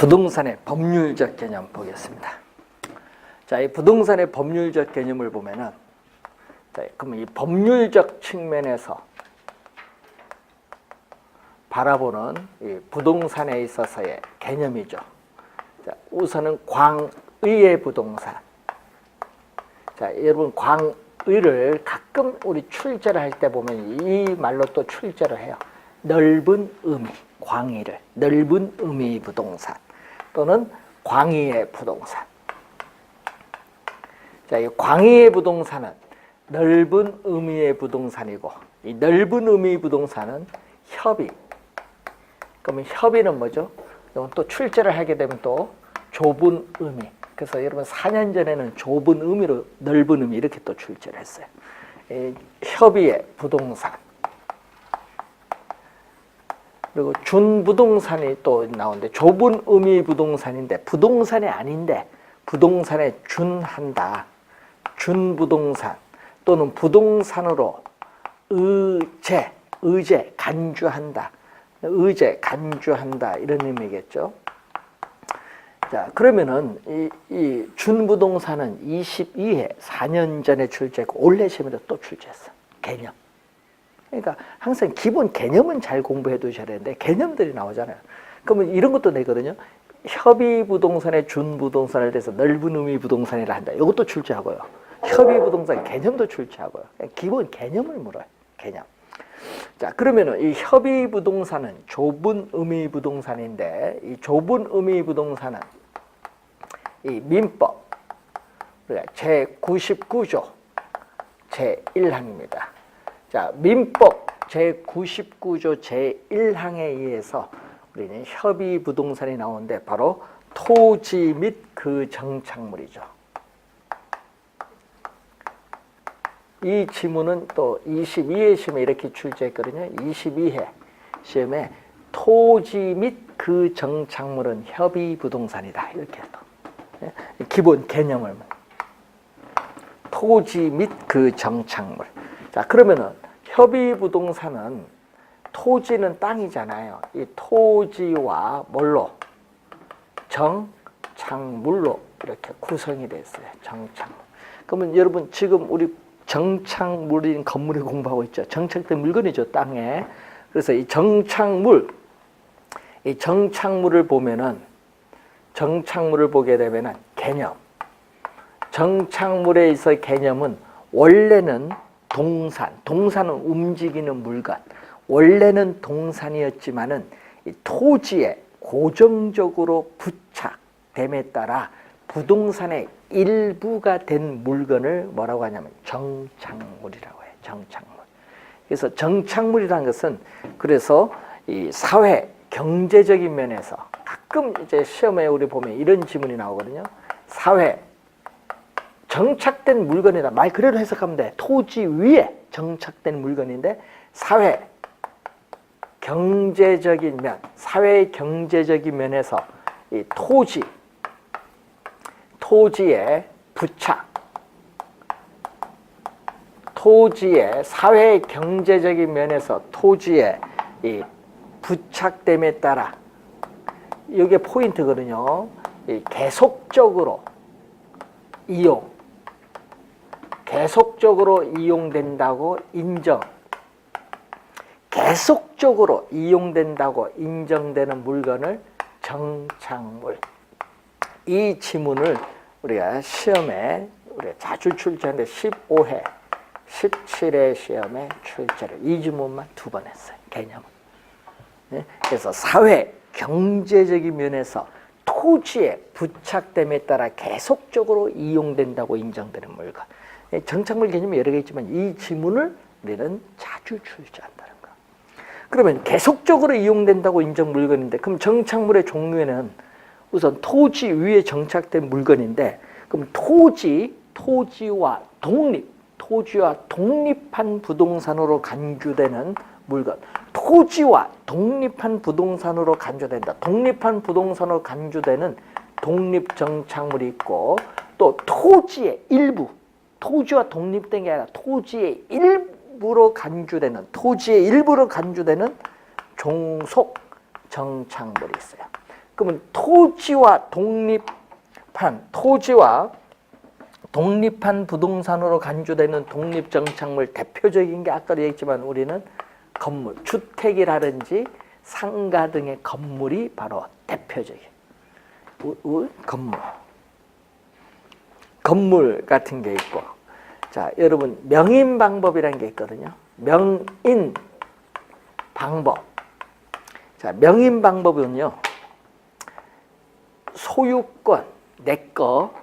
부동산의 법률적 개념 보겠습니다. 자, 이 부동산의 법률적 개념을 보면은, 자, 그럼 이 법률적 측면에서 바라보는 이 부동산에 있어서의 개념이죠. 자, 우선은 광의의 부동산. 자, 여러분 광의를 가끔 우리 출제를 할 때 보면 이 말로 또 출제를 해요. 넓은 의미, 광의를 넓은 의미 부동산 또는 광의의 부동산. 자, 이 광의의 부동산은 넓은 의미의 부동산이고, 이 넓은 의미 부동산은 협의. 그러면 협의는 뭐죠? 또 출제를 하게 되면 또 좁은 의미. 그래서 여러분 4년 전에는 좁은 의미로 넓은 의미 이렇게 또 출제를 했어요. 이 협의의 부동산. 그리고 준부동산이 또 나오는데, 좁은 의미 부동산인데 부동산이 아닌데 부동산에 준한다. 준부동산 또는 부동산으로 의제, 간주한다. 의제, 간주한다 이런 의미겠죠. 자, 그러면은 이 준부동산은 22회 4년 전에 출제했고 올해 시험에도 또 출제했어. 개념. 그러니까 항상 기본 개념은 잘 공부해 두셔야 되는데 개념들이 나오잖아요. 그러면 이런 것도 내거든요. 협의 부동산의 준부동산을 대해서 넓은 의미 부동산이라 한다. 이것도 출제하고요. 협의 부동산 개념도 출제하고요. 기본 개념을 물어요. 개념. 자, 그러면은 이 협의 부동산은 좁은 의미 부동산인데, 이 좁은 의미 부동산은 이 민법 제99조 제1항입니다. 자, 민법 제99조 제1항에 의해서 우리는 협의 부동산이 나오는데 바로 토지 및 그 정착물이죠. 이 지문은 또 22회 시험에 이렇게 출제했거든요. 22회 시험에 토지 및 그 정착물은 협의 부동산이다. 이렇게 또 기본 개념을 토지 및 그 정착물. 자, 그러면은 협의 부동산은 토지는 땅이잖아요. 이 토지와 뭘로? 정착물로 이렇게 구성이 됐어요. 정착물. 그러면 여러분 지금 우리 정착물인 건물을 공부하고 있죠. 정착된 물건이죠, 땅에. 그래서 이 정착물, 이 정착물을 보면은, 정착물을 보게 되면은 개념. 정착물에 있어 개념은 원래는 동산은 움직이는 물건. 원래는 동산이었지만은 이 토지에 고정적으로 부착됨에 따라 부동산의 일부가 된 물건을 뭐라고 하냐면 정착물이라고 해요. 정착물. 그래서 정착물이라는 것은 그래서 이 사회 경제적인 면에서 가끔 이제 시험에 우리 보면 이런 지문이 나오거든요. 사회 정착된 물건이다. 말 그대로 해석하면 돼. 토지 위에 정착된 물건인데 사회 경제적인 면, 사회 경제적인 면에서 이 토지의 부착, 토지의 사회 경제적인 면에서 토지의 이 부착됨에 따라, 이게 포인트거든요. 이 계속적으로 이용된다고 계속적으로 이용된다고 인정되는 물건을 정착물. 이 지문을 우리가 시험에 우리가 자주 출제하는데 15회, 17회 시험에 출제를 이 지문만 2번 했어요. 개념은. 네? 그래서 사회 경제적인 면에서 토지에 부착됨에 따라 계속적으로 이용된다고 인정되는 물건. 정착물 개념이 여러 개 있지만 이 지문을 우리는 자주 출제한다는 거. 그러면 계속적으로 이용된다고 인정 물건인데, 그럼 정착물의 종류에는 우선 토지 위에 정착된 물건인데, 그럼 토지와 독립한 부동산으로 간주되는 물건. 토지와 독립한 부동산으로 간주된다. 독립한 부동산으로 간주되는 독립정착물이 있고, 또 토지의 일부, 토지와 독립된 게 아니라 토지의 일부로 간주되는 종속 정착물이 있어요. 그러면 토지와 독립한 부동산으로 간주되는 독립정착물 대표적인 게 아까도 얘기했지만 우리는 건물, 주택이라든지 상가 등의 건물이 바로 대표적이에요. 건물 같은 게 있고, 자 여러분 명인 방법이라는 게 있거든요. 명인 방법. 자 명인 방법은요, 소유권,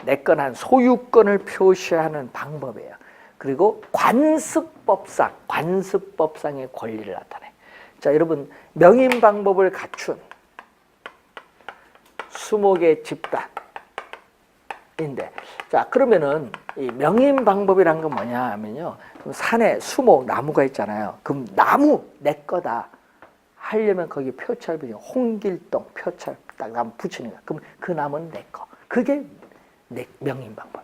내꺼난 소유권을 표시하는 방법이에요. 그리고 관습법상의 권리를 나타내. 자 여러분 명인 방법을 갖춘 수목의 집단인데, 자 그러면은 이 명인 방법이란 건 뭐냐 하면요, 산에 수목 나무가 있잖아요. 그럼 나무 내 거다 하려면 거기 표찰 붙이는 홍길동 표찰 딱 나무 붙이는 거야. 그럼 그 나무는 내 거. 그게 명인 방법.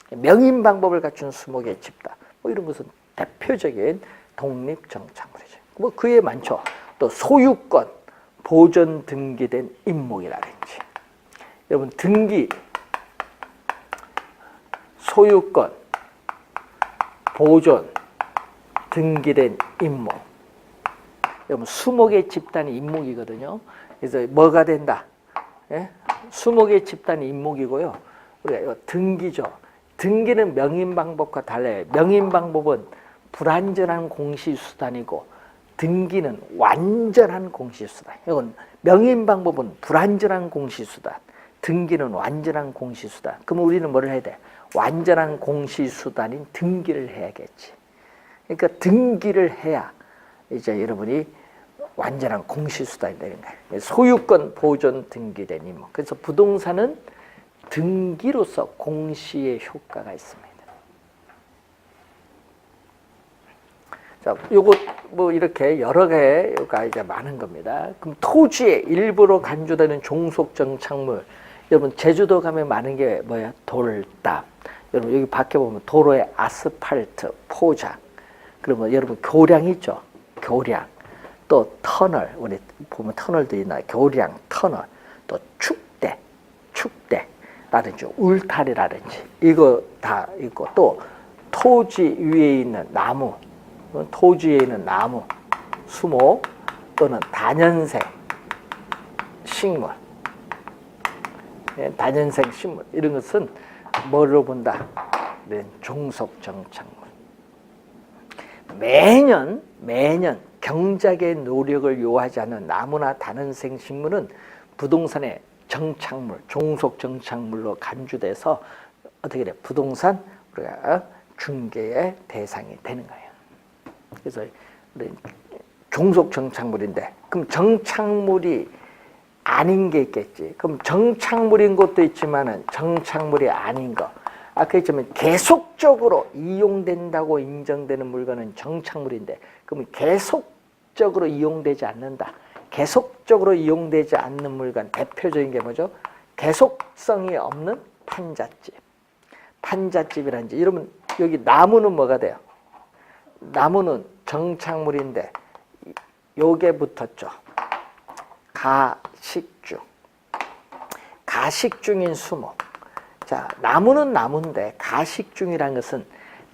명인 방법을 갖춘 수목의 집단. 뭐 이런 것은 대표적인 독립정착물이죠. 뭐 그에 많죠. 또 소유권, 보존 등기된 임목이라든지. 여러분 등기, 소유권, 보존, 등기된 임목. 여러분 수목의 집단이 임목이거든요. 그래서 뭐가 된다? 예? 수목의 집단이 임목이고요. 우리가 등기죠. 등기는 명인 방법과 달라요. 명인 방법은 불완전한 공시수단이고 등기는 완전한 공시수단. 이건 명인 방법은 불완전한 공시수단, 등기는 완전한 공시수단. 그럼 우리는 뭐를 해야 돼? 완전한 공시수단인 등기를 해야겠지. 그러니까 등기를 해야 이제 여러분이 완전한 공시수단이 되는 거예요. 소유권 보존 등기된 임목. 그래서 부동산은 등기로서 공시의 효과가 있습니다. 자, 요거 뭐 이렇게 여러 개가 이제 많은 겁니다. 그럼 토지의 일부로 간주되는 종속정착물. 여러분 제주도 가면 많은 게 뭐야? 돌담. 여러분 여기 밖에 보면 도로에 아스팔트, 포장. 그러면 여러분 교량 있죠? 교량. 또 터널, 우리 보면 터널도 있나? 교량, 터널. 또 축대라든지 울타리라든지 이거 다 있고, 또 토지 위에 있는 나무, 토지에 있는 나무, 수목 또는 다년생 식물, 다년생 식물 이런 것은 뭐로 본다? 종속정착물. 매년 경작의 노력을 요하지 않는 나무나 다년생 식물은 부동산의 정착물, 종속정착물로 간주돼서 어떻게 돼? 부동산 우리가 중개의 대상이 되는 거예요. 그래서 종속정착물인데, 그럼 정착물이 아닌 게 있겠지. 그럼 정착물인 것도 있지만은 정착물이 아닌 거. 아까 했지만 계속적으로 이용된다고 인정되는 물건은 정착물인데, 그러면 계속적으로 이용되지 않는다. 계속적으로 이용되지 않는 물건 대표적인 게 뭐죠? 계속성이 없는 판잣집. 판잣집이란지. 여러분 여기 나무는 뭐가 돼요? 나무는 정착물인데 요게 붙었죠. 가식중인 수목. 자, 나무는 나무인데 가식중이라는 것은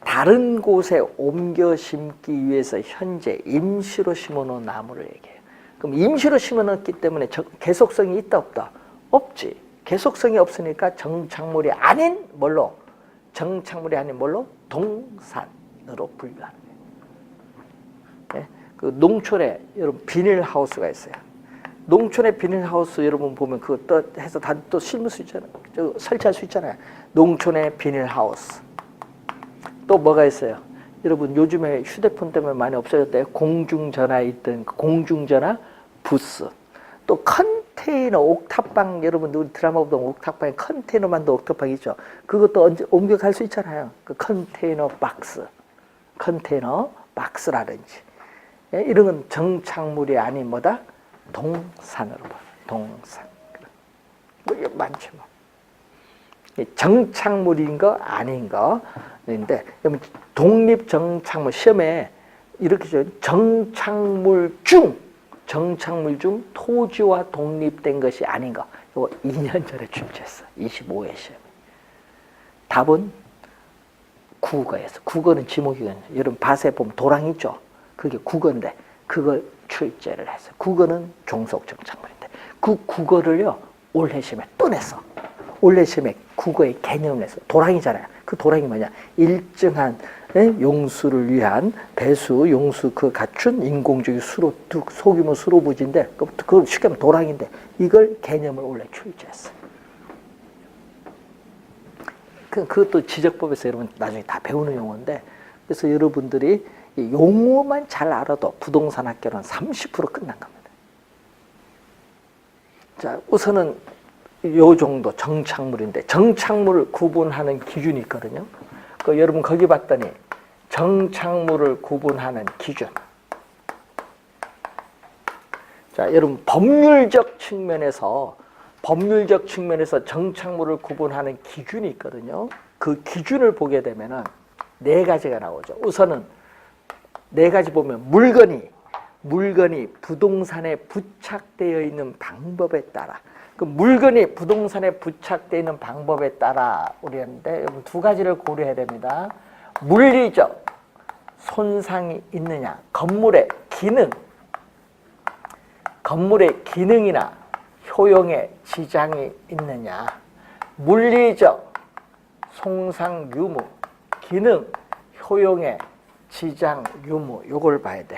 다른 곳에 옮겨 심기 위해서 현재 임시로 심어놓은 나무를 얘기해요. 그럼 임시로 심어놓기 때문에 계속성이 있다 없다? 없지. 계속성이 없으니까 정착물이 아닌 뭘로? 동산으로 분류하는 거예요. 네? 그 농촌에 여러분 비닐하우스가 있어요. 농촌의 비닐하우스 여러분 보면 그거 또 해서 다 또 심을 수 있잖아요. 설치할 수 있잖아요. 농촌의 비닐하우스. 또 뭐가 있어요? 여러분 요즘에 휴대폰 때문에 많이 없어졌대요. 공중전화 있던 공중전화 부스. 또 컨테이너 옥탑방, 여러분 우리 드라마 보던 옥탑방에 컨테이너만도 옥탑방 있죠. 그것도 언제 옮겨갈 수 있잖아요. 그 컨테이너 박스라든지. 예? 이런 건 정착물이 아닌 뭐다? 동산으로 봐. 동산. 뭐 이게 많죠. 뭐. 정착물인 거 아닌 거인데, 독립정착물 시험에 이렇게 줘. 정착물 중 정착물 중 토지와 독립된 것이 아닌 거. 이거 2년 전에 출제했어. 25회 시험. 답은 국어에서. 국어는 지목이거든요. 여러분 밭에 보면 도랑 있죠. 그게 국어인데 그걸 출제를 했어요. 국어는 종속 정착물인데 그 국어를요 올해 시험에 또 냈어. 올해 시험에 국어의 개념을 냈어. 도랑이잖아요. 그 도랑이 뭐냐? 일정한 용수를 위한 배수, 용수 그 갖춘 인공적인 수로 소규모 수로부지인데 그걸 쉽게 하면 도랑인데 이걸 개념을 올해 출제했어요. 그것도 지적법에서 여러분 나중에 다 배우는 용어인데 그래서 여러분들이 용어만 잘 알아도 부동산 학교는 30% 끝난 겁니다. 자, 우선은 요 정도 정착물인데 정착물을 구분하는 기준이 있거든요. 여러분 거기 봤더니 정착물을 구분하는 기준. 자, 여러분 법률적 측면에서 정착물을 구분하는 기준이 있거든요. 그 기준을 보게 되면은 4가지가 나오죠. 우선은 4가지 보면 물건이 부동산에 부착되어 있는 방법에 따라 그 물건이 부동산에 부착되어 있는 방법에 따라 우리 했는데 2가지를 고려해야 됩니다. 물리적 손상이 있느냐, 건물의 기능이나 효용에 지장이 있느냐, 물리적 손상 유무, 기능, 효용에 지장 유무, 요걸 봐야 돼.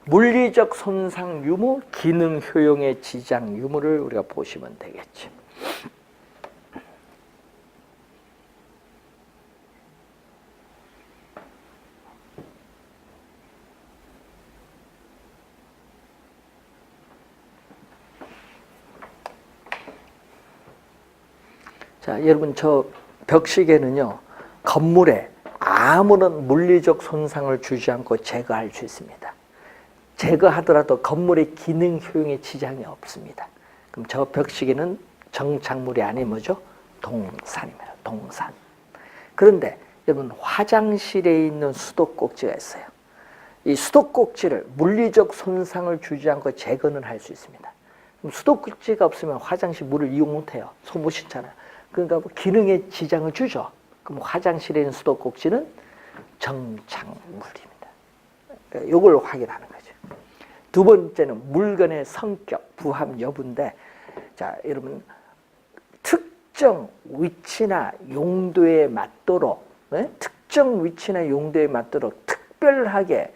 물리적 손상 유무, 기능 효용의 지장 유무를 우리가 보시면 되겠지. 자, 여러분 저 벽시계는요. 건물에 아무런 물리적 손상을 주지 않고 제거할 수 있습니다. 제거하더라도 건물의 기능 효용에 지장이 없습니다. 그럼 저 벽시계는 정착물이 아닌 뭐죠? 동산입니다. 동산. 그런데 여러분 화장실에 있는 수도꼭지가 있어요. 이 수도꼭지를 물리적 손상을 주지 않고 제거는 할 수 있습니다. 그럼 수도꼭지가 없으면 화장실 물을 이용 못해요. 손 못 씻잖아요. 그러니까 뭐 기능에 지장을 주죠. 그럼 화장실에 있는 수도꼭지는 정착물입니다. 그러니까 이걸 확인하는 거죠. 2번째는 물건의 성격, 부합 여부인데, 자, 여러분, 특정 위치나 용도에 맞도록, 특별하게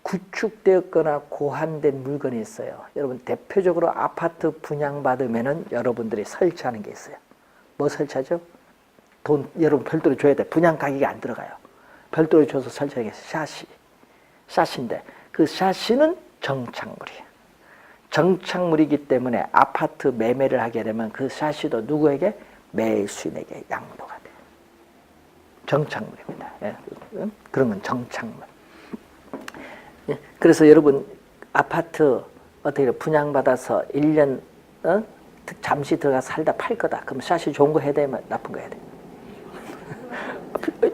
구축되었거나 고안된 물건이 있어요. 여러분, 대표적으로 아파트 분양받으면은 여러분들이 설치하는 게 있어요. 뭐 설치하죠? 돈, 여러분 별도로 줘야 돼. 분양 가격이 안 들어가요. 별도로 줘서 설치하겠어요. 샤시인데, 그 샤시는 정착물이에요. 정착물이기 때문에 아파트 매매를 하게 되면 그 샤시도 누구에게? 매수인에게 양도가 돼요. 정착물입니다. 예, 그런 건 정착물. 예, 그래서 여러분 아파트 어떻게 분양받아서 1년 잠시 들어가 살다 팔 거다. 그럼 샤시 좋은 거 해야 돼? 나쁜 거 해야 돼?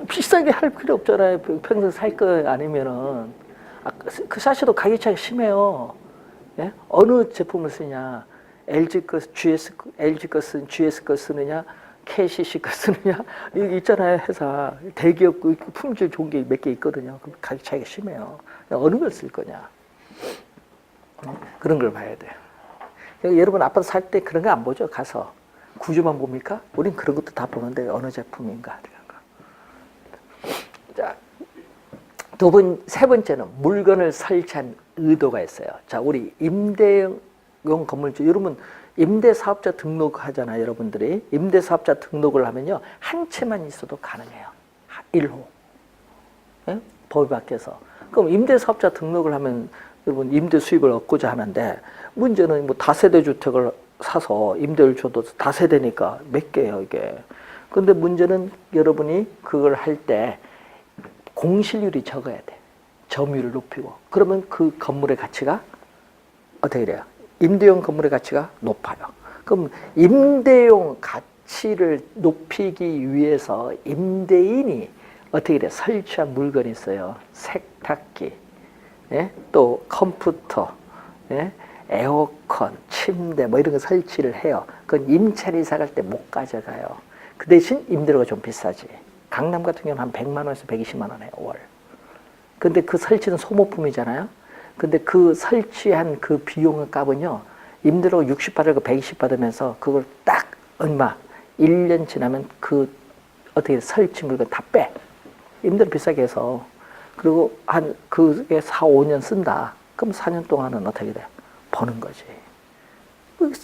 비싸게 할 필요 없잖아요. 평생 살 거 아니면은. 그 샤시도 가격 차이가 심해요. 예? 어느 제품을 쓰냐? LG 거, LG 거 쓰는, GS 거 쓰느냐? KCC 거 쓰느냐? 여기 있잖아요. 회사. 대기업 품질 좋은 게 몇 개 있거든요. 그럼 가격 차이가 심해요. 어느 걸 쓸 거냐? 그런 걸 봐야 돼요. 여러분 아파트 살 때 그런 거 안 보죠? 가서 구조만 봅니까? 우린 그런 것도 다 보는데 어느 제품인가? 자, 세 번째는 물건을 설치한 의도가 있어요. 자, 우리 임대용 건물주, 여러분 임대사업자 등록하잖아요. 여러분들이 임대사업자 등록을 하면요 한 채만 있어도 가능해요. 1호. 예? 법 밖에서. 그럼 임대사업자 등록을 하면 여러분 임대 수입을 얻고자 하는데 문제는 뭐 다세대 주택을 사서 임대를 줘도 다세대니까 몇 개예요 이게. 근데 문제는 여러분이 그걸 할 때 공실률이 적어야 돼. 점유율을 높이고. 그러면 그 건물의 가치가 어떻게 돼요? 임대용 건물의 가치가 높아요. 그럼 임대용 가치를 높이기 위해서 임대인이 어떻게 돼? 설치한 물건이 있어요. 세탁기, 예? 또 컴퓨터, 예? 에어컨, 침대 뭐 이런 거 설치를 해요. 그건 임차인 이사 갈 때 못 가져가요. 그 대신 임대료가 좀 비싸지. 강남 같은 경우는 한 100만 원에서 120만 원 해요, 월. 근데 그 설치는 소모품이잖아요. 근데 그 설치한 그 비용의 값은요, 임대료가 60 받을 거 120 받으면서 그걸 딱 얼마, 1년 지나면 그 어떻게 설치 물건 다 빼. 임대료 비싸게 해서. 그리고 한 그게 4, 5년 쓴다. 그럼 4년 동안은 어떻게 돼요? 버는 거지.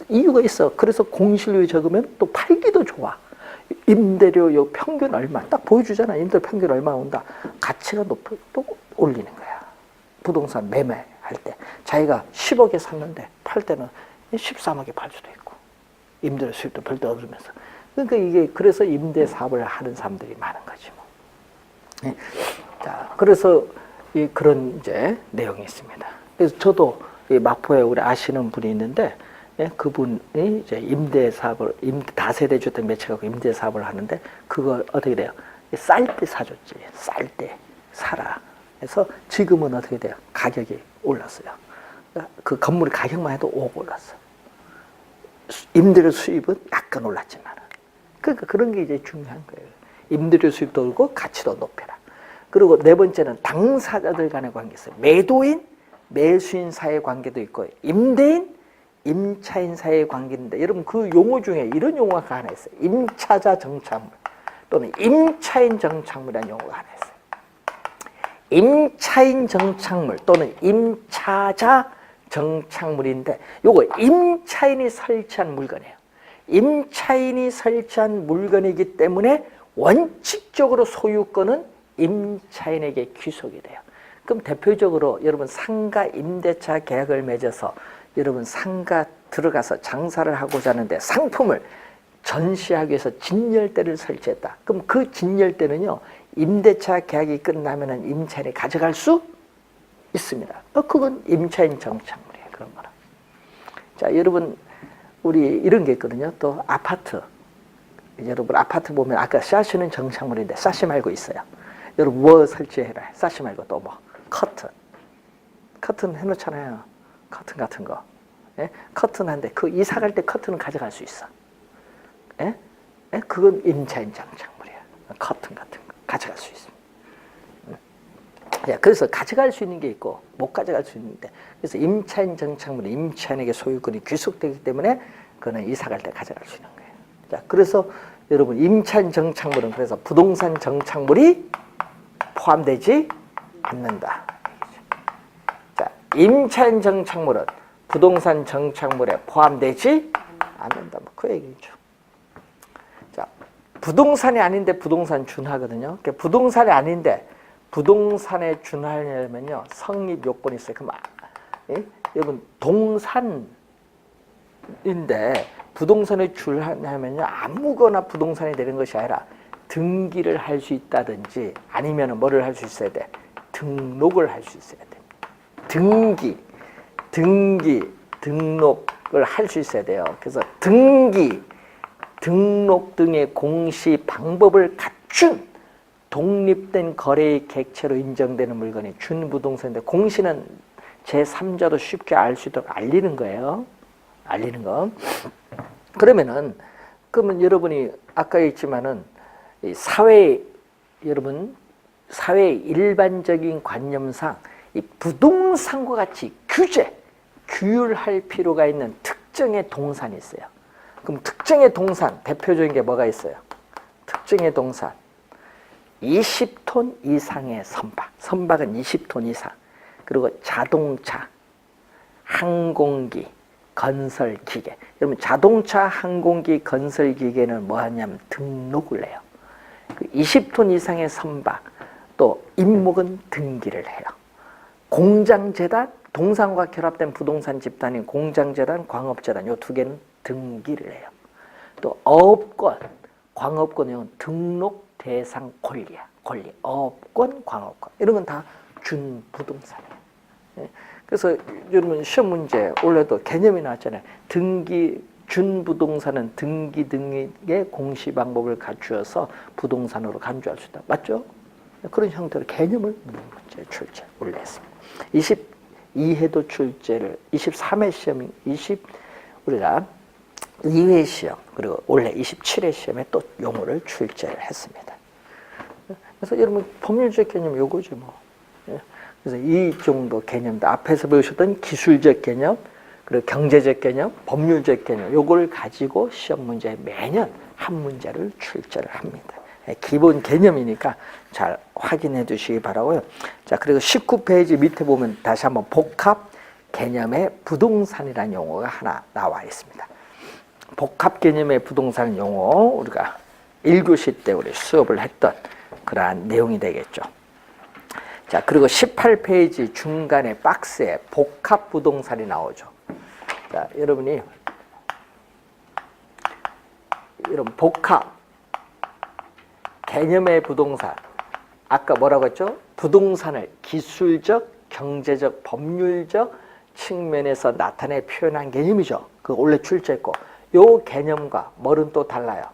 이유가 있어. 그래서 공실률이 적으면 또 팔기도 좋아. 임대료 요 평균 얼마 딱 보여주잖아. 임대료 평균 얼마 온다. 가치가 높아 또 올리는 거야. 부동산 매매할 때 자기가 10억에 샀는데 팔 때는 13억에 팔 수도 있고 임대료 수입도 별도 없으면서. 그러니까 이게 그래서 임대 사업을 하는 사람들이 많은 거지 뭐. 네. 자, 그래서 그런 이제 내용이 있습니다. 그래서 저도 마포에 우리 아시는 분이 있는데, 예, 그분이 이제 임대 사업을, 다세대 주택 매체하고 임대 사업을 하는데, 그걸 어떻게 돼요? 쌀 때 사줬지. 쌀 때 사라. 그래서 지금은 어떻게 돼요? 가격이 올랐어요. 그 건물의 가격만 해도 5억 올랐어. 임대료 수입은 약간 올랐지만. 그러니까 그런 게 이제 중요한 거예요. 임대료 수입도 오르고 가치도 높여라. 그리고 네 번째는 당사자들 간의 관계 있어요. 매도인, 매수인 사이의 관계도 있고, 임대인, 임차인 사이의 관계인데, 여러분 그 용어 중에 이런 용어가 하나 있어요. 임차자 정착물 또는 임차인 정착물이라는 용어가 하나 있어요. 임차인 정착물 또는 임차자 정착물인데, 요거 임차인이 설치한 물건이에요. 임차인이 설치한 물건이기 때문에 원칙적으로 소유권은 임차인에게 귀속이 돼요. 그럼 대표적으로 여러분 상가 임대차 계약을 맺어서 여러분 상가 들어가서 장사를 하고자 하는데 상품을 전시하기 위해서 진열대를 설치했다. 그럼 그 진열대는요, 임대차 계약이 끝나면은 임차인이 가져갈 수 있습니다. 그건 임차인 정착물이에요. 그런 거는. 자, 여러분 우리 이런 게 있거든요. 또 아파트. 여러분 아파트 보면 아까 사시는 정착물인데 사시 말고 있어요. 여러분 뭐 설치해라. 사시 말고 또 뭐 커튼 해놓잖아요. 커튼 같은 거. 예? 커튼 한데 그 이사 갈 때 커튼은 가져갈 수 있어. 예? 예? 그건 임차인 정착물이야. 커튼 같은 거 가져갈 수 있습니다. 그래서 가져갈 수 있는 게 있고 못 가져갈 수 있는데, 그래서 임차인 정착물은 임차인에게 소유권이 귀속되기 때문에 그거는 이사 갈 때 가져갈 수 있는 거예요. 자, 그래서 여러분 임차인 정착물은 그래서 부동산 정착물이 포함되지 않는다. 자, 임차인 정착물은 부동산 정착물에 포함되지 않는다. 뭐 그 얘기죠. 자, 부동산이 아닌데 부동산 준하거든요. 그러니까 부동산이 아닌데 부동산에 준하려면요 성립 요건이 있어요. 그럼 여러분 동산인데 부동산에 준하려면요 아무거나 부동산이 되는 것이 아니라 등기를 할 수 있다든지 아니면 뭐를 할 수 있어야 돼? 등록을 할 수 있어야 돼. 등록을 할 수 있어야 돼요. 그래서 등록 등의 공시 방법을 갖춘 독립된 거래의 객체로 인정되는 물건이 준부동산인데, 공시는 제3자도 쉽게 알 수 있도록 알리는 거예요. 알리는 거. 그러면 여러분이 아까 했지만은 여러분 사회의 일반적인 관념상 이 부동산과 같이 규율할 필요가 있는 특정의 동산이 있어요. 그럼 특정의 동산 대표적인 게 뭐가 있어요? 특정의 동산 20톤 이상의 선박은 20톤 이상, 그리고 자동차, 항공기, 건설기계. 여러분 자동차, 항공기, 건설기계는 뭐 하냐면 등록을 해요. 20톤 이상의 선박, 또 임목은 등기를 해요. 공장재단, 동산과 결합된 부동산 집단인 공장재단, 광업재단 요 두 개는 등기를 해요. 또 업권, 광업권은 등록 대상 권리, 업권, 광업권 이런 건 다 준부동산이에요. 그래서 여러분 시험 문제 올해도 개념이 나왔잖아요. 준부동산은 등기 등의 공시 방법을 갖추어서 부동산으로 간주할 수 있다. 맞죠? 그런 형태로 개념을 문제 출제 올렸습니다. 22회도 출제를 23회 시험, 우리가 2회 시험, 그리고 올해 27회 시험에 또 용어를 출제를 했습니다. 그래서 여러분 법률적 개념 요거지 뭐. 그래서 이 정도 개념도 앞에서 배우셨던 기술적 개념, 그리고 경제적 개념, 법률적 개념 요걸 가지고 시험 문제에 매년 한 문제를 출제를 합니다. 기본 개념이니까 잘 확인해 주시기 바라고요. 자, 그리고 19페이지 밑에 보면 다시 한번 복합 개념의 부동산이라는 용어가 하나 나와 있습니다. 복합 개념의 부동산 용어, 우리가 1교시 때 우리 수업을 했던 그러한 내용이 되겠죠. 자, 그리고 18페이지 중간에 박스에 복합 부동산이 나오죠. 자, 여러분 복합 개념의 부동산, 아까 뭐라고 했죠? 부동산을 기술적, 경제적, 법률적 측면에서 나타내 표현한 개념이죠. 그거 원래 출제했고, 요 개념과 뭐는 또 달라요.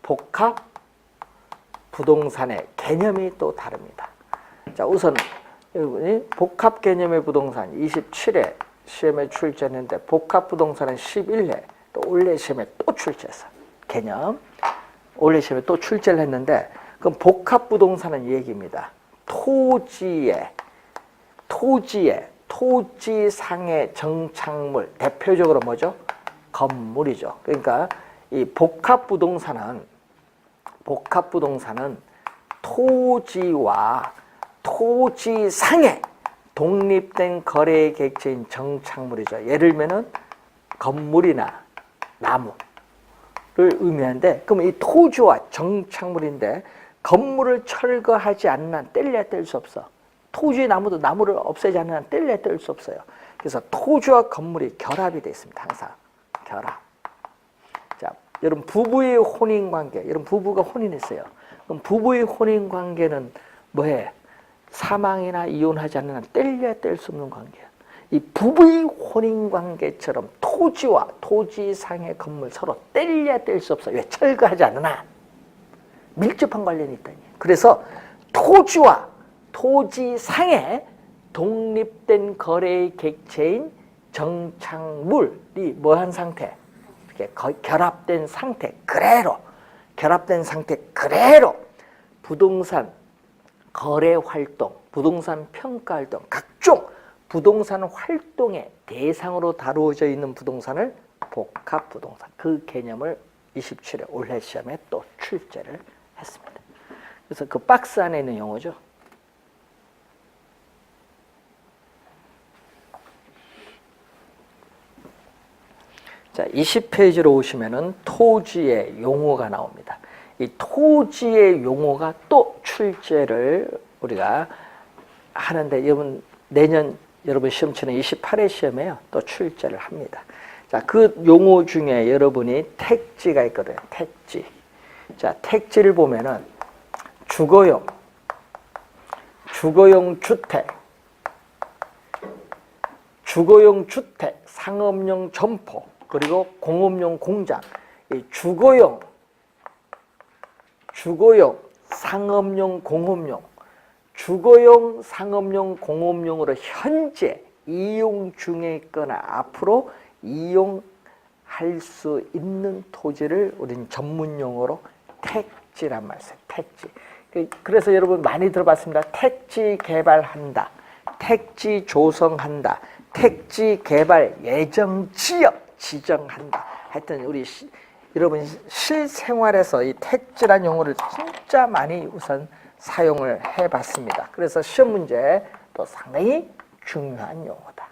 복합 부동산의 개념이 또 다릅니다. 자, 우선 여러분이 복합 개념의 부동산 27회 시험에 출제했는데 복합 부동산은 11회 또 올해 시험에 또 출제했어. 개념. 올해 시험에 또 출제를 했는데, 그럼 복합 부동산은 이 얘기입니다. 토지상의 정착물, 대표적으로 뭐죠? 건물이죠. 그러니까 이 복합 부동산은 토지와 토지상의 독립된 거래 객체인 정착물이죠. 예를 들면은 건물이나 나무를 의미하는데, 그럼 이 토지와 정착물인데 건물을 철거하지 않는 한 뗄래야 뗄 수 없어. 토지 나무도 나무를 없애지 않는 한 뗄래야 뗄 수 없어요. 그래서 토지와 건물이 결합이 되어 있습니다. 항상 결합. 자, 여러분 부부의 혼인관계, 여러분 부부가 혼인했어요. 그럼 부부의 혼인관계는 뭐해? 사망이나 이혼하지 않는 한 뗄래야 뗄 수 없는 관계야. 이 부부의 혼인관계처럼 토지와 토지상의 건물 서로 뗄래야 뗄 수 없어. 왜? 철거하지 않는 한 밀접한 관련이 있다니. 그래서 토지와 토지상의 독립된 거래의 객체인 정착물이 뭐한 상태? 이렇게 결합된 상태 그대로, 부동산 거래 활동, 부동산 평가 활동, 각종 부동산 활동의 대상으로 다루어져 있는 부동산을 복합 부동산, 그 개념을 27회 올해 시험에 또 출제를 했습니다. 그래서 그 박스 안에 있는 용어죠. 자, 20페이지로 오시면은 토지의 용어가 나옵니다. 이 토지의 용어가 또 출제를 우리가 하는데, 여러분 내년 여러분 시험 치는 28회 시험에요 또 출제를 합니다. 자, 그 용어 중에 여러분이 택지가 있거든요. 택지. 자, 택지를 보면은 주거용 주택, 상업용 점포, 그리고 공업용 공장. 이 주거용, 상업용, 공업용으로 현재 이용 중에 있거나 앞으로 이용할 수 있는 토지를 우리는 전문용어로 택지란 말이에요. 택지. 그래서 여러분 많이 들어봤습니다. 택지 개발한다, 택지 조성한다, 택지 개발 예정 지역 지정한다. 하여튼 우리 여러분 실생활에서 이 택지란 용어를 진짜 많이 우선 사용을 해봤습니다. 그래서 시험 문제 또 상당히 중요한 용어다.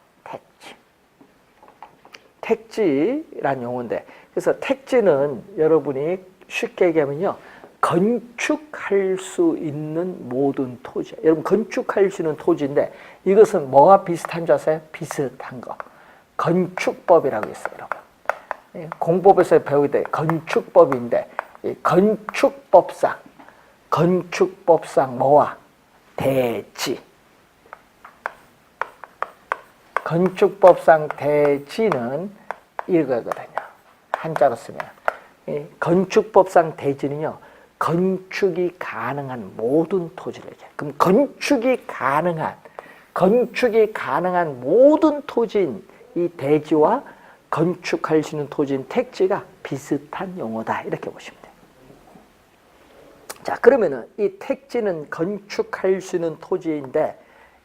택지란 용어인데, 그래서 택지는 여러분이 쉽게 얘기하면요, 건축할 수 있는 모든 토지. 여러분 건축할 수 있는 토지인데 이것은 뭐와 비슷한 줄 아세요? 비슷한 거. 건축법이라고 있어요, 여러분. 공법에서 배우게 돼. 건축법인데 이 건축법상 뭐와? 대지. 건축법상 대지는 이거거든요. 한자로 쓰면. 건축법상 대지는요, 건축이 가능한 모든 토지를 얘기해요. 그럼 건축이 가능한 건축이 가능한 모든 토지인 이 대지와 건축할 수 있는 토지인 택지가 비슷한 용어다. 이렇게 보시면 돼요. 자, 그러면은 이 택지는 건축할 수 있는 토지인데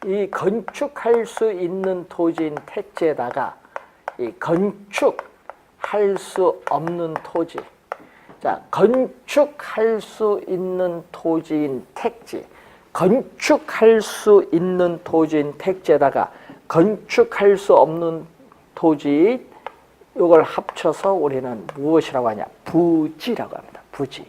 이 건축할 수 있는 토지인 택지에다가 이 건축할 수 없는 토지. 자, 건축할 수 있는 토지인 택지. 건축할 수 있는 토지인 택지에다가 건축할 수 없는 토지, 이걸 합쳐서 우리는 무엇이라고 하냐? 부지라고 합니다. 부지.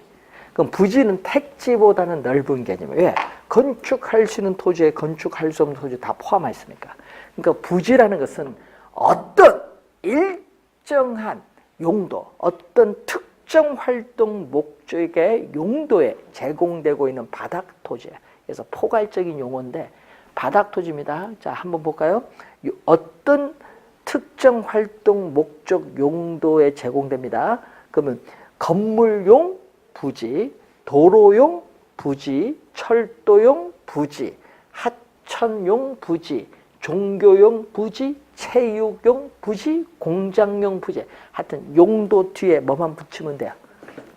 그럼 부지는 택지보다는 넓은 개념이에요. 왜? 건축할 수 있는 토지에 건축할 수 없는 토지 다 포함하여 있으니까. 그러니까 부지라는 것은 어떤 일정한 용도, 어떤 특정 활동 목적의 용도에 제공되고 있는 바닥 토지예요. 그래서 포괄적인 용어인데 바닥 토지입니다. 자, 한번 볼까요? 어떤 특정 활동 목적 용도에 제공됩니다. 그러면 건물용 부지, 도로용 부지, 철도용 부지, 하천용 부지, 종교용 부지, 체육용 부지, 공장용 부지. 하여튼 용도 뒤에 뭐만 붙이면 돼요.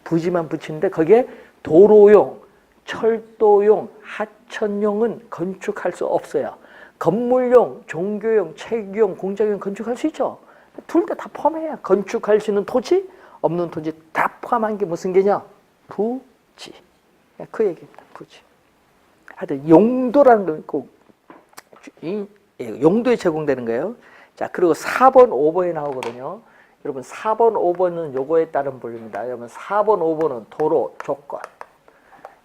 부지만 붙이는데 거기에 도로용, 철도용, 하천용은 건축할 수 없어요. 건물용, 종교용, 체육용, 공장용 건축할 수 있죠. 둘 다 포함해야 건축할 수 있는 토지, 없는 토지 다 포함한 게 무슨 개념? 부지. 그 얘기입니다. 부지. 하여튼 용도라는 건 꼭 용도에 제공되는 거예요. 자, 그리고 4번, 5번에 나오거든요. 여러분 4번, 5번은 요거에 따른 분류입니다. 여러분 4번, 5번은 도로 조건.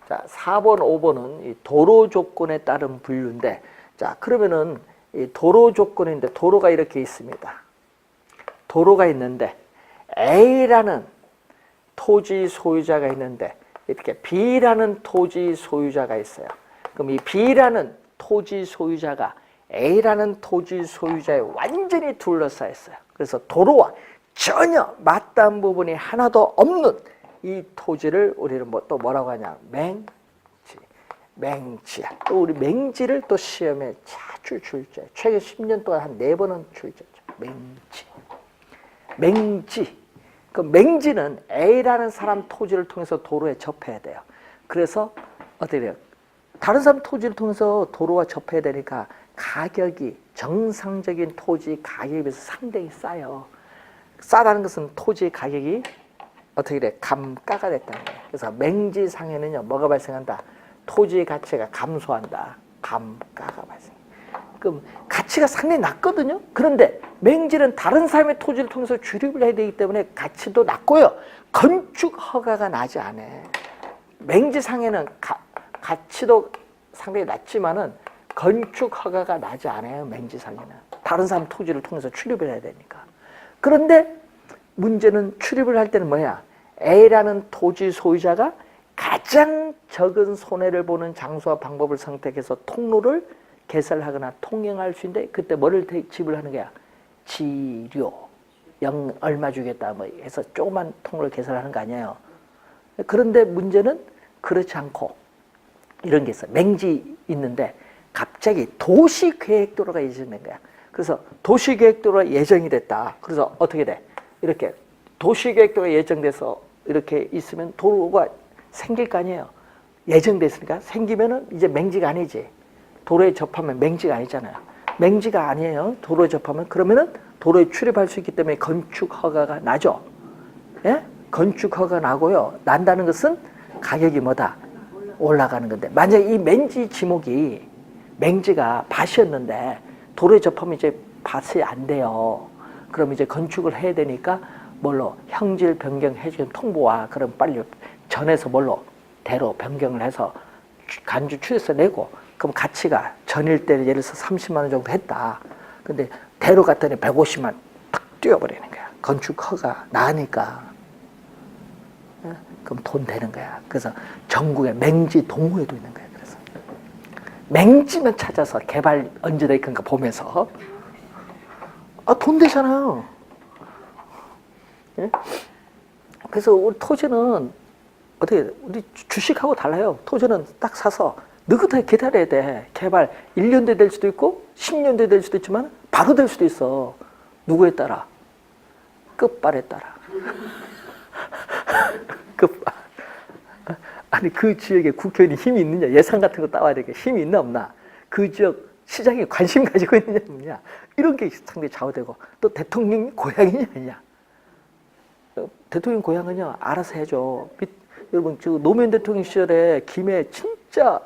자, 4번, 5번은 이 도로 조건에 따른 분류인데, 자, 그러면은 이 도로 조건인데 도로가 이렇게 있습니다. 도로가 있는데 A라는 토지 소유자가 있는데 이렇게 B라는 토지 소유자가 있어요. 그럼 이 B라는 토지 소유자가 A라는 토지 소유자에 완전히 둘러싸여 있어요. 그래서 도로와 전혀 맞닿은 부분이 하나도 없는 이 토지를 우리는 또 뭐라고 하냐? 맹지. 맹지야. 또 우리 맹지를 또 시험에 자주 출제. 최근 10년 동안 한 4번은 출제했죠. 맹지. 맹지. 그 맹지는 A라는 사람 토지를 통해서 도로에 접해야 돼요. 그래서 어떻게 돼요? 다른 사람 토지를 통해서 도로와 접해야 되니까 가격이 정상적인 토지 가격에 비해서 상당히 싸요. 싸다는 것은 토지의 가격이 어떻게 돼? 감가가 됐다는 거예요. 그래서 맹지상에는요, 뭐가 발생한다? 토지의 가치가 감소한다. 감가가 발생. 그럼 가치가 상당히 낮거든요. 그런데 맹지는 다른 사람의 토지를 통해서 출입을 해야 되기 때문에 가치도 낮고요. 건축 허가가 나지 않아요. 맹지상에는 가치도 상당히 낮지만은 건축 허가가 나지 않아요. 맹지상에는 다른 사람 토지를 통해서 출입을 해야 되니까. 그런데 문제는 출입을 할 때는 뭐야? A라는 토지 소유자가 가장 적은 손해를 보는 장소와 방법을 선택해서 통로를 개설하거나 통행할 수 있는데 그때 뭐를 지불하는 거야? 지료. 얼마 주겠다 뭐 해서 조그만 통로를 개설하는 거 아니에요. 그런데 문제는 그렇지 않고 이런 게 있어. 맹지 있는데 갑자기 도시계획도로가 예정된 거야. 그래서 도시계획도로가 예정이 됐다. 그래서 어떻게 돼? 이렇게 도시계획도가 예정돼서 이렇게 있으면 도로가 생길 거 아니에요. 예정됐으니까 생기면은 이제 맹지가 아니지. 도로에 접하면 맹지가 아니잖아요. 맹지가 아니에요. 도로에 접하면. 그러면은 도로에 출입할 수 있기 때문에 건축 허가가 나죠. 예? 건축 허가 나고요. 난다는 것은 가격이 뭐다? 올라가는 건데. 만약에 이 맹지 지목이 맹지가 밭이었는데 도로에 접하면 이제 밭이 안 돼요. 그럼 이제 건축을 해야 되니까 뭘로? 형질 변경해 주는 통보와 그럼 빨리 전에서 뭘로? 대로 변경을 해서 간주 추에서 내고 그럼 가치가 전일 때 예를 들어서 30만 원 정도 했다. 근데 대로 갔더니 150만 원 탁 뛰어버리는 거야. 건축 허가 나니까. 그럼 돈 되는 거야. 그래서 전국에 맹지 동호회도 있는 거야. 그래서 맹지만 찾아서 개발 언제 될 건가 보면서 돈 되잖아요. 예? 그래서 우리 토지는 어떻게 우리 주식하고 달라요. 토지는 딱 사서 느긋하게 기다려야 돼. 개발 1년 뒤에 될 수도 있고 10년 뒤에 될 수도 있지만 바로 될 수도 있어. 누구에 따라? 끝발에 따라. 끝발. 아니 그 지역에 국회의원이 힘이 있느냐, 예산 같은 거 따와야 되니까 힘이 있나 없나, 그 지역 시장에 관심 가지고 있느냐 없느냐, 이런 게 상당히 좌우되고, 또 대통령이 고향이냐 아니냐. 대통령 고향은요 알아서 해줘. 여러분 저 노무현 대통령 시절에 김해 진짜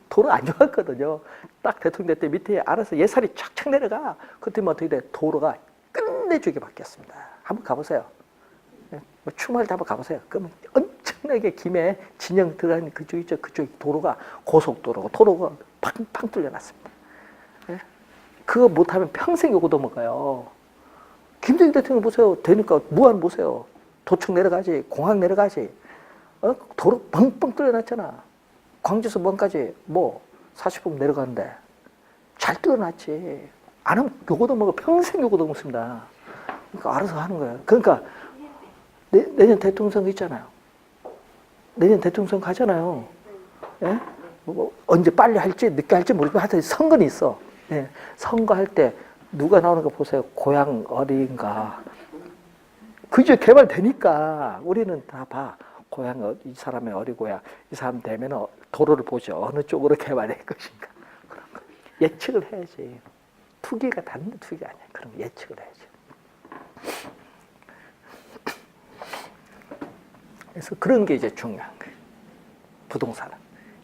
도로 안 좋았거든요. 딱 대통령 때 밑에 알아서 예산이 착착 내려가. 그때면 어떻게 돼? 도로가 끝내주게 바뀌었습니다. 한번 가보세요. 뭐 추모할 때 한번 가보세요. 그러면 엄청나게 김해 진영 들어가는 그쪽 있죠. 그쪽 도로가 고속도로고 도로가 팡팡 뚫려놨습니다. 그거 못하면 평생 요거도 먹어요. 김대중 대통령 보세요. 되니까 무한 보세요. 도청 내려가지, 공항 내려가지, 도로 뻥뻥 뚫려놨잖아. 광주에서 뭔까지 뭐 40분 내려가는데 잘 뚫어놨지. 안 하면 요거도 먹어. 평생 요거도 먹습니다. 그러니까 알아서 하는 거예요. 그러니까 내년 대통령 선거 있잖아요. 내년 대통령 선거 하잖아요. 예? 뭐 언제 빨리 할지 늦게 할지 모르겠고 하여튼 선거는 있어. 예. 선거할 때 누가 나오는 거 보세요. 고향 어디인가. 그저 개발되니까 우리는 다 봐. 고향, 이 사람의 어리 고향, 이 사람 되면 도로를 보죠. 어느 쪽으로 개발될 것인가. 그런 거 예측을 해야지. 투기가 다른 투기가 아니야. 그럼 예측을 해야지. 그래서 그런 게 이제 중요한 거예요. 부동산은.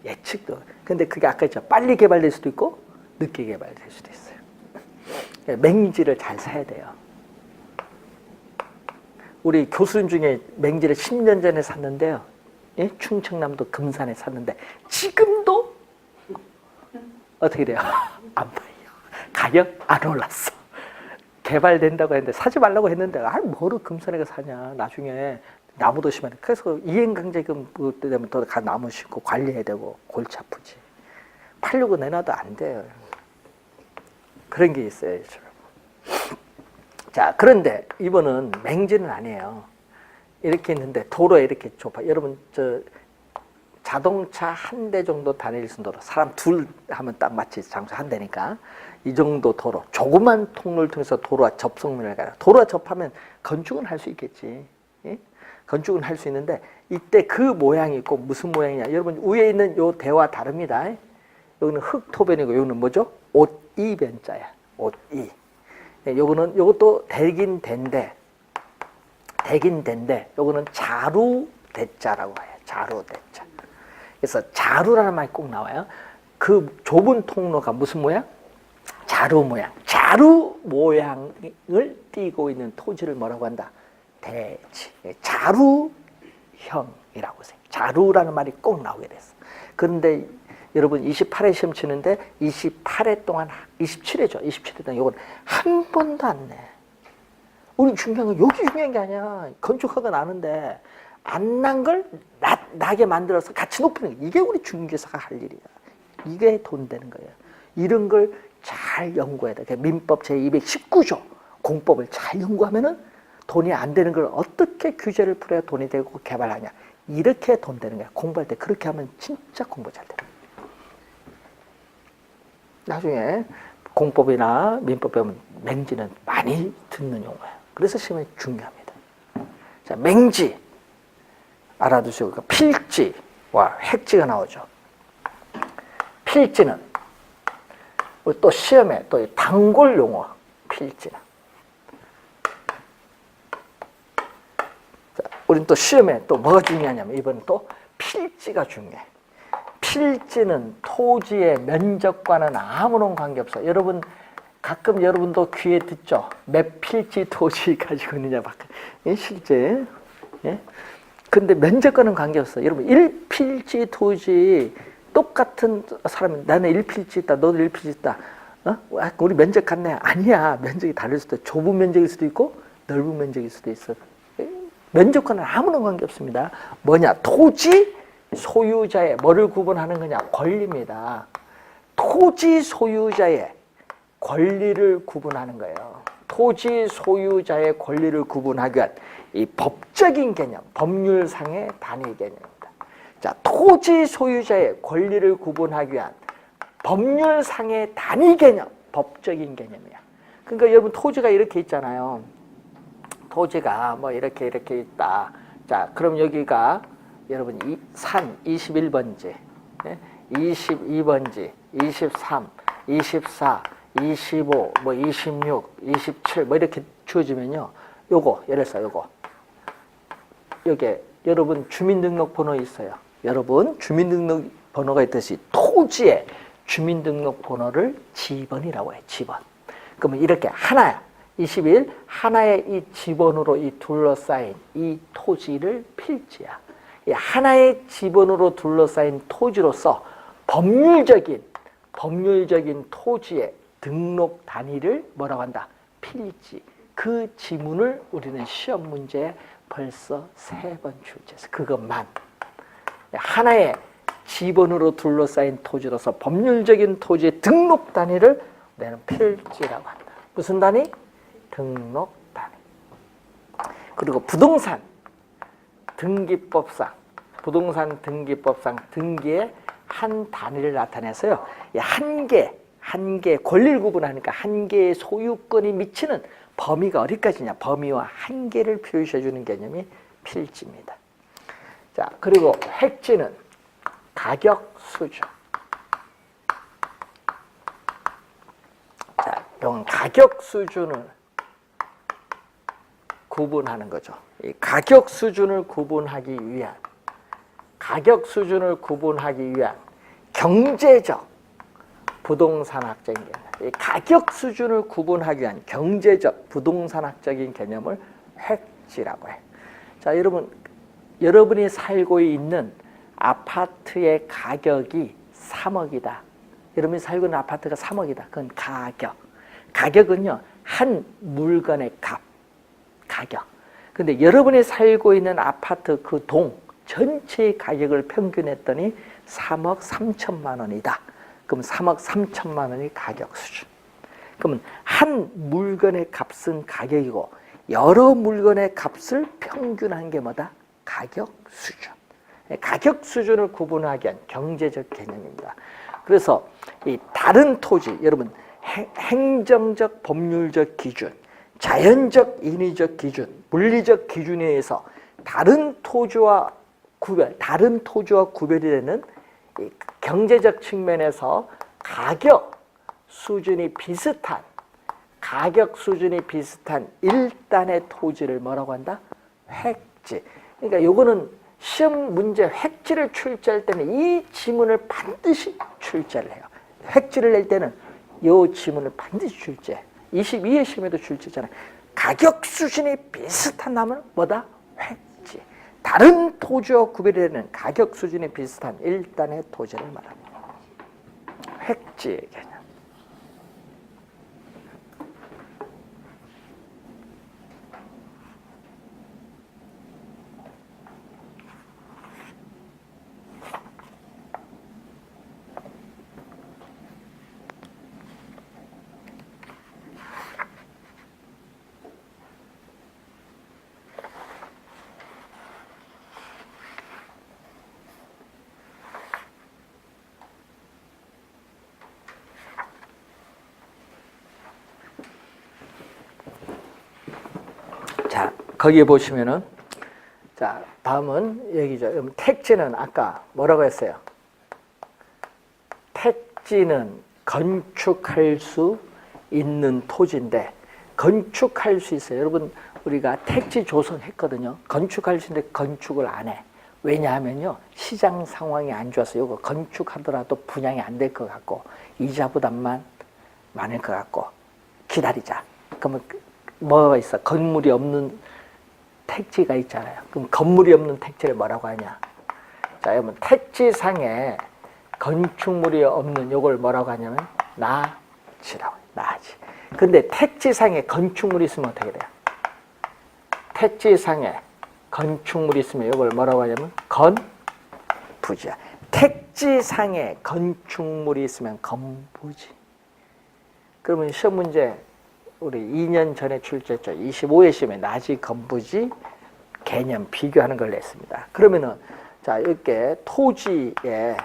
예측도. 근데 그게 아까 했죠. 빨리 개발될 수도 있고, 늦게 개발될 수도 있어요. 맹지를 잘 사야 돼요. 우리 교수님 중에 맹지를 10년 전에 샀는데요. 예? 충청남도 금산에 샀는데, 지금도 어떻게 돼요? 안 팔려. 가격 안 올랐어. 개발된다고 했는데, 사지 말라고 했는데, 뭐로 금산에 사냐. 나중에 나무도 심하네. 그래서 이행강제금 그때 되면 또 나무 심고 관리해야 되고 골치 아프지. 팔려고 내놔도 안 돼요. 그런 게 있어요. 여러분. 자, 그런데 이번은 맹지는 아니에요. 이렇게 있는데 도로에 이렇게 좁아. 여러분 저 자동차 한 대 정도 다닐 수 있는 도로, 사람 둘 하면 딱 마치 자동차 한 대니까 이 정도 도로, 조그만 통로를 통해서 도로와 접속면을 가요. 도로와 접하면 건축은 할 수 있겠지. 예? 건축은 할 수 있는데 이때 그 모양이 있고 무슨 모양이냐. 여러분 위에 있는 요 대와 다릅니다. 여기는 흙토변이고 여기는 뭐죠? 옷이 변자야. 옷이. 요거는 요것도 대긴 된데 요거는 자루 대자라고 해요. 자루 대자. 그래서 자루라는 말이 꼭 나와요. 그 좁은 통로가 무슨 모양? 자루 모양. 자루 모양을 띠고 있는 토지를 뭐라고 한다? 대지. 자루형이라고 해요. 자루라는 말이 꼭 나오게 됐어. 그런데 여러분 28회 시험 치는데 28회 동안 27회죠. 27회 동안 이건 한 번도 안 내. 우리 중요한 건 여기 중요한 게 아니야. 건축학은 아는데 안 난 걸 나게 만들어서 가치 높이는 거. 이게 우리 중개사가 할 일이야. 이게 돈 되는 거예요. 이런 걸 잘 연구해야 돼. 민법 제219조 공법을 잘 연구하면은 돈이 안 되는 걸 어떻게 규제를 풀어야 돈이 되고 개발하냐. 이렇게 돈 되는 거야. 공부할 때 그렇게 하면 진짜 공부 잘 돼. 나중에 공법이나 민법 배우면 맹지는 많이 듣는 용어예요. 그래서 시험이 중요합니다. 자, 맹지 알아두시고 필지와 핵지가 나오죠. 필지는 또 시험에 또 단골 용어 필지는. 자, 우린 또 시험에 또 뭐가 중요하냐면 이번엔 또 필지가 중요해. 필지는 토지의 면적과는 아무런 관계없어. 여러분 가끔 여러분도 귀에 듣죠. 몇 필지 토지 가지고 있느냐. 실제. 예? 근데 면적과는 관계없어. 여러분 1필지 토지 똑같은 사람이 나는 1필지 있다. 너도 1필지 있다. 우리 면적 같네. 아니야. 면적이 다를 수도 있고 좁은 면적일 수도 있고 넓은 면적일 수도 있어. 면적과는 아무런 관계없습니다. 뭐냐? 토지 소유자의 뭐를 구분하는 거냐? 권리입니다. 토지 소유자의 권리를 구분하는 거예요. 토지 소유자의 권리를 구분하기 위한 이 법적인 개념, 법률상의 단위 개념입니다. 자, 토지 소유자의 권리를 구분하기 위한 법률상의 단위 개념, 법적인 개념이야. 그러니까 여러분 토지가 이렇게 있잖아요. 토지가 뭐 이렇게 있다. 자, 그럼 여기가 여러분 산 21번지, 22번지, 23, 24, 25, 뭐 26, 27, 뭐 이렇게 주어지면요. 요거, 예를 들어서 요거. 여기에 여러분 주민등록번호 있어요. 여러분 주민등록번호가 있듯이 토지에 주민등록번호를 지번이라고 해요. 지번. 그러면 이렇게 하나야. 21 하나의 이 지번으로 이 둘러싸인 이 토지를 필지야. 이 하나의 지번으로 둘러싸인 토지로서 법률적인 토지의 등록 단위를 뭐라고 한다? 필지. 그 지문을 우리는 시험 문제에 벌써 3번 출제해서 그것만 하나의 지번으로 둘러싸인 토지로서 법률적인 토지의 등록 단위를 내는 필지라고 한다. 무슨 단위? 등록 단위. 그리고 부동산 등기법상 등기의 한 단위를 나타내서요. 한 개 권리를 구분하니까 한 개의 소유권이 미치는 범위가 어디까지냐? 범위와 한계를 표시해 주는 개념이 필지입니다. 자, 그리고 획지는 가격 수준. 자, 이건 가격 수준을 구분하는 거죠. 이 가격 수준을 구분하기 위한 경제적 부동산학적인 개념. 이 가격 수준을 구분하기 위한 경제적 부동산학적인 개념을 획지라고 해요. 자, 여러분이 살고 있는 아파트의 가격이 3억이다. 여러분이 살고 있는 아파트가 3억이다. 그건 가격. 가격은요, 한 물건의 가격. 근데 여러분이 살고 있는 아파트 그 동 전체의 가격을 평균했더니 3억 3천만 원이다. 그럼 3억 3천만 원이 가격 수준. 그러면 한 물건의 값은 가격이고 여러 물건의 값을 평균한 게 뭐다? 가격 수준. 가격 수준을 구분하기 위한 경제적 개념입니다. 그래서 이 다른 토지, 여러분 행정적 법률적 기준, 자연적 인위적 기준, 물리적 기준에 의해서 다른 토지와 구별이 되는 이 경제적 측면에서 가격 수준이 비슷한 일단의 토지를 뭐라고 한다? 획지. 그러니까 요거는 시험 문제 획지를 출제할 때는 이 지문을 반드시 출제를 해요. 획지를 낼 때는 이 지문을 반드시 출제해. 22회 시험에도 출제잖아요. 가격 수준이 비슷한 나무는 뭐다? 획지. 다른 토지와 구별이 되는 가격 수준이 비슷한 일단의 토지를 말합니다. 획지의 개념. 자, 거기에 보시면은, 자, 다음은 여기죠. 택지는 아까 뭐라고 했어요? 택지는 건축할 수 있는 토지인데, 건축할 수 있어요. 여러분, 우리가 택지 조성했거든요. 건축할 수 있는데 건축을 안 해. 왜냐하면요, 시장 상황이 안 좋아서 이거 건축하더라도 분양이 안 될 것 같고, 이자 부담만 많을 것 같고, 기다리자. 그러면 뭐가 있어? 건물이 없는 택지가 있잖아요. 그럼 건물이 없는 택지를 뭐라고 하냐? 자, 여러분 택지상에 건축물이 없는 요걸 뭐라고 하냐면 나지라고 해요. 나지. 근데 택지상에 건축물이 있으면 어떻게 돼요? 택지상에 건축물이 있으면 요걸 뭐라고 하냐면 건부지야. 택지상에 건축물이 있으면 건부지. 그러면 시험 문제 우리 2년 전에 출제했죠. 25회 시험에 나지 건부지 개념 비교하는 걸 냈습니다. 그러면은 자, 이렇게 토지에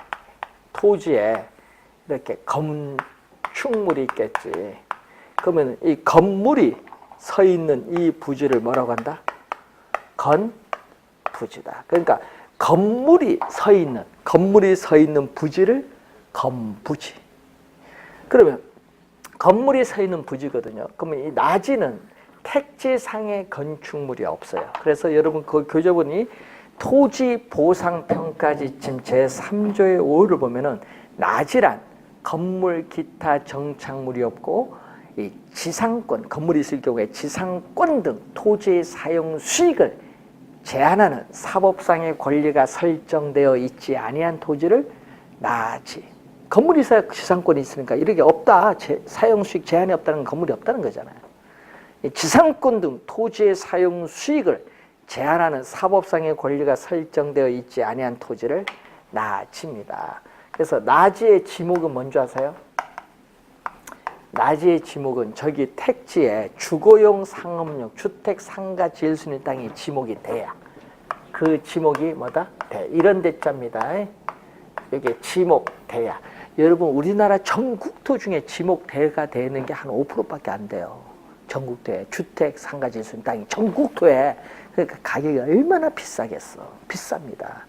이렇게 건축물이 있겠지. 그러면 이 건물이 서 있는 이 부지를 뭐라고 한다? 건부지다. 그러니까 건물이 서 있는 부지를 건부지. 그러면 건물이 서 있는 부지거든요. 그러면 이 낮이는 택지상의 건축물이 없어요. 그래서 여러분 그 교재본이 토지 보상 평가 지침 제3조의 5를 보면은 낮이란 건물 기타 정착물이 없고 이 지상권, 건물이 있을 경우에 지상권 등 토지의 사용 수익을 제한하는 사법상의 권리가 설정되어 있지 아니한 토지를 낮이. 건물이 있어야 지상권이 있으니까 이렇게 없다. 사용 수익 제한이 없다는 건물이 없다는 거잖아요. 지상권 등 토지의 사용 수익을 제한하는 사법상의 권리가 설정되어 있지 아니한 토지를 낮입니다. 그래서 낮이의 지목은 뭔지 아세요? 낮이의 지목은 저기 택지에 주거용 상업용 주택 상가 지을 수 있는 땅이 지목이 돼야 그 지목이 뭐다? 대. 이런 대자입니다. 여기 지목대야. 여러분 우리나라 전국토 중에 지목대가 되는 게 한 5%밖에 안 돼요. 전국토에 주택 상가 지을 수 있는 땅이 전국토에. 그러니까 가격이 얼마나 비싸겠어. 비쌉니다.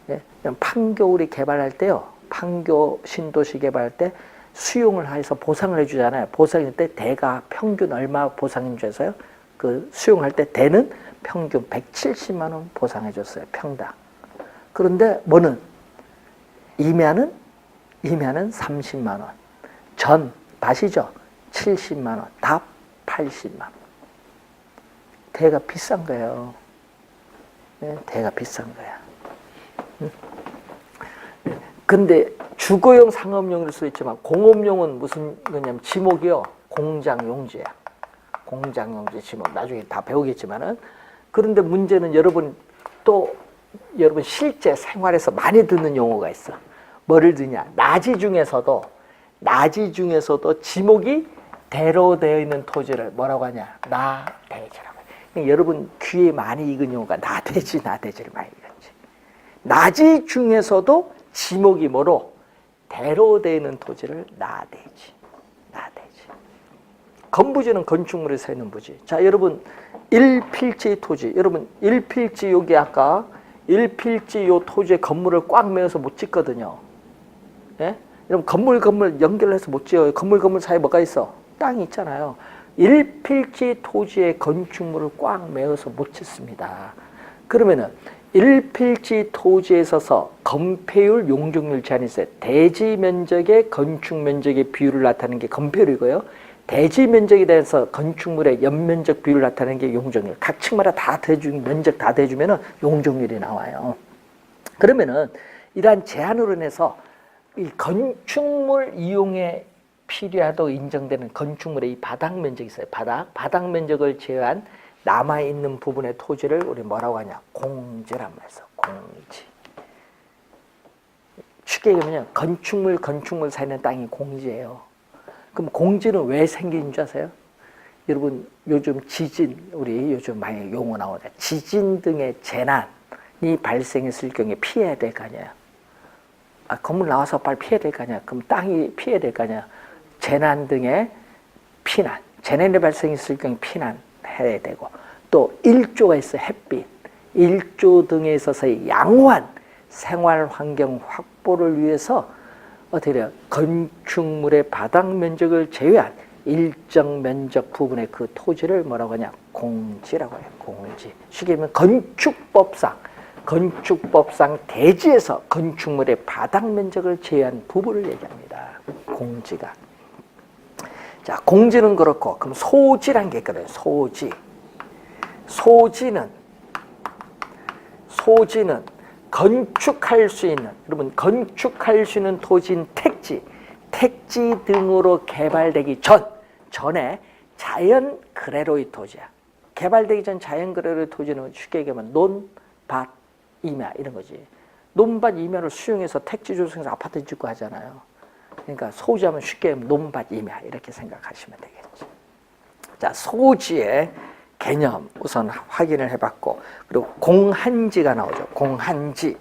예? 판교 우리 개발할 때요. 판교 신도시 개발할 때 수용을 해서 보상을 해주잖아요. 보상할 때 대가 평균 얼마 보상인 줄 아세요? 그 수용할 때 대는 평균 170만 원 보상해줬어요. 평당. 그런데 뭐는 임야는 30만 원. 전 밭이죠. 70만 원. 답 80만 원. 대가 비싼 거예요. 네, 대가 비싼 거야. 근데 주거용 상업용일 수 있지만 공업용은 무슨 거냐면 지목이요. 공장용지야. 공장용지 지목. 나중에 다 배우겠지만은. 그런데 문제는 여러분 실제 생활에서 많이 듣는 용어가 있어. 뭐를 듣냐? 낮이 중에서도 지목이 대로 되어 있는 토지를 뭐라고 하냐? 나대지라고. 그러니까 여러분 귀에 많이 익은 용어가 나대지를 많이 익었지. 낮이 중에서도 지목이 뭐로? 대로 되어 있는 토지를 나대지. 건부지는 건축물에 서 있는 부지. 자, 여러분 1필지 토지. 여러분 1필지 여기 아까 1필지 요 토지에 건물을 꽉 메워서 못 짓거든요. 예? 여러분 건물 연결해서 못 지어요. 건물 사이에 뭐가 있어? 땅이 있잖아요. 1필지 토지에 건축물을 꽉 메워서 못 짓습니다. 그러면은 1필지 토지에 있어서 건폐율, 용적률 제한이 있어요. 대지 면적의 건축 면적의 비율을 나타내는 게 건폐율이고요. 대지 면적에 대해서 건축물의 연면적 비율을 나타내는 게 용적률. 각 층마다 다 면적 다 대주면은 용적률이 나와요. 그러면은 이러한 제한으로 인해서 이 건축물 이용에 필요하다고 인정되는 건축물의 이 바닥 면적이 있어요. 바닥 면적을 제외한 남아있는 부분의 토지를 우리 뭐라고 하냐? 공지란 말이죠. 공지. 쉽게 얘기하면 건축물 사이는 땅이 공지예요. 그럼 공지는 왜 생기는 줄 아세요? 여러분 요즘 지진, 우리 요즘 많이 용어 나오죠. 지진 등의 재난이 발생했을 경우에 피해야 될 거 아니에요. 건물 나와서 빨리 피해야 될 거 아니야. 그럼 땅이 피해야 될 거 아니야. 재난 등의 피난, 재난이 발생했을 경우에 피난해야 되고, 또 일조가 있어. 햇빛, 일조 등에 있어서의 양호한 생활 환경 확보를 위해서 어떻게 돼요? 건축물의 바닥 면적을 제외한 일정 면적 부분의 그 토지를 뭐라고 하냐? 공지라고 해요. 공지. 쉽게 얘기하면 건축법상 대지에서 건축물의 바닥 면적을 제외한 부분을 얘기합니다. 공지가. 자, 공지는 그렇고, 그럼 소지란 게 있거든요. 소지는 건축할 수 있는, 여러분 건축할 수 있는 토지인 택지 등으로 개발되기 전에 자연 그래로의 토지야. 개발되기 전 자연 그래로의 토지는 쉽게 얘기하면 논, 밭, 임야 이런 거지. 논밭, 임야를 수용해서 택지 조성해서 아파트 짓고 하잖아요. 그러니까 소지하면 쉽게 하면 논밭, 임야 이렇게 생각하시면 되겠지. 자, 소지의 개념 우선 확인을 해봤고, 그리고 공한지가 나오죠. 공한지.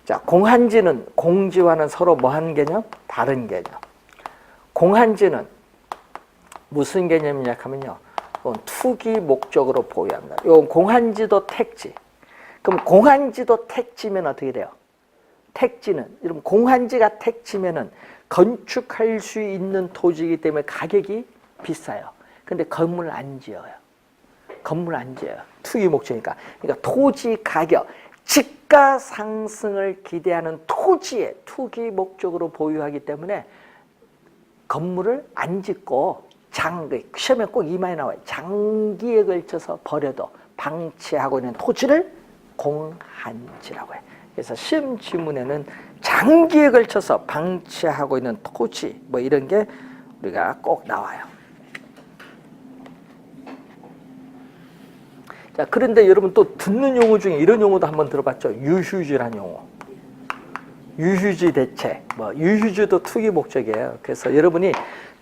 자, 공한지는 공지와는 서로 뭐한 개념? 다른 개념. 공한지는 무슨 개념이냐 하면요. 투기 목적으로 보유합니다. 이건 공한지도 택지. 그럼 공한지도 택지면 어떻게 돼요? 택지는, 여러분 공한지가 택지면은 건축할 수 있는 토지이기 때문에 가격이 비싸요. 근데 건물 안 지어요. 건물 안 지어요. 투기 목적이니까. 그러니까 토지 가격, 집가 상승을 기대하는 토지에 투기 목적으로 보유하기 때문에 건물을 안 짓고 시험에 꼭 이 말이 나와요. 장기에 걸쳐서 버려도 방치하고 있는 토지를 공한지라고 해요. 그래서 시험 지문에는 장기에 걸쳐서 방치하고 있는 토지 뭐 이런 게 우리가 꼭 나와요. 자, 그런데 여러분 또 듣는 용어 중에 이런 용어도 한번 들어봤죠? 유휴지라는 용어. 유휴지 대책, 뭐 유휴지도 투기 목적이에요. 그래서 여러분이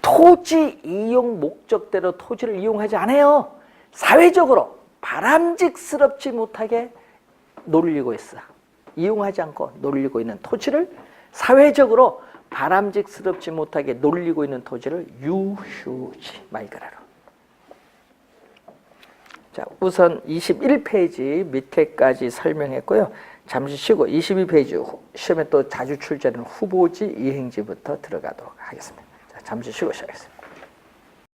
토지 이용 목적대로 토지를 이용하지 않아요. 사회적으로 바람직스럽지 못하게 놀리고 있어. 이용하지 않고 놀리고 있는 토지를 사회적으로 바람직스럽지 못하게 놀리고 있는 토지를 유휴지 말 그대로. 자, 우선 21페이지 밑에까지 설명했고요. 잠시 쉬고 22페이지 시험에 또 자주 출제하는 후보지 이행지부터 들어가도록 하겠습니다. 자, 잠시 쉬고 시작하겠습니다.